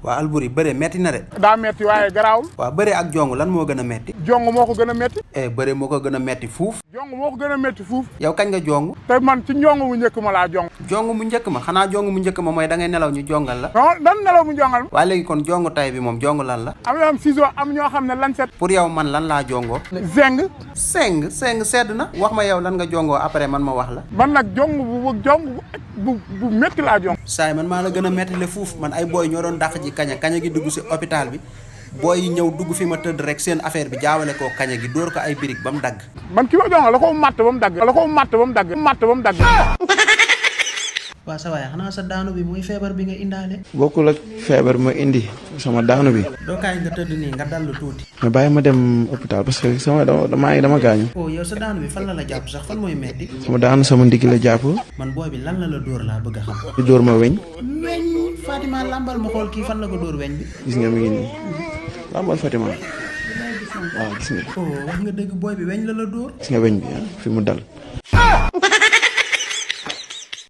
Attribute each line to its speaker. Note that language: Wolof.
Speaker 1: waa Alboury bëre metti na de.
Speaker 2: daa metti waaye garaawul.
Speaker 1: waaw bëre ak jong lan moo gën a metti.
Speaker 2: jong moo ko gën a metti.
Speaker 1: bëre moo ko gën a metti fuuf.
Speaker 2: jong moo ko gën a metti fuuf.
Speaker 1: yow kañ nga jong.
Speaker 2: te man ci njong mu njëkk ma laa jong.
Speaker 1: jong mu njëkk ma xanaa jong mu njëkk ma mooy da ngay nelaw ñu jongal la.
Speaker 2: non dan nelaw mu jongal ma.
Speaker 1: waa léegi kon jong tay bi moom jong lan la.
Speaker 2: am yoo xam ciseau am ñoo xam ne lancette.
Speaker 1: pour yow man lan laa jongoo.
Speaker 2: zeng
Speaker 1: sedd na. wax ma yow lan nga jongoo après man ma wax la.
Speaker 2: man nag jong bu metti laa jong.
Speaker 1: saay man maa la gën a metti le fuuf man ay booy ñoo doon dàq ji kaña gi dugg si hôpital bi booy yi ñëw dugg fi ma tëdd rek seen affaire bi jaawale koo kaña gi dóor ko ay birig ba mu dagg.
Speaker 2: man ki ma jongal la ko matt ba mu dagg.
Speaker 1: waa sa waay xanaa sa daanu bi mooy feebar bi nga indaale.
Speaker 3: bokkul ak feebar ma indi sama daanu bi.
Speaker 1: doo kaay nga tëdd nii nga dallu tuuti.
Speaker 3: mais bàyyi ma dem hôpital parce que dama gaañu.
Speaker 1: oh yow sa daanu bi fan la jàpp sax fan mooy metti.
Speaker 3: sama daanu sama ndigg la jàpp.
Speaker 1: man booy bi lan la dóor laa bëgg a xam.
Speaker 3: di dóor ma weñ.
Speaker 1: Fatima lambal ma xool kii fan la ko dóor weñ bi.
Speaker 3: gis nga mi ngi nii lambal Fatima waaw gis nga.
Speaker 1: oh wax nga dëgg booy bi weñ la dóor.
Speaker 3: gis nga weñ bi fi mu dal.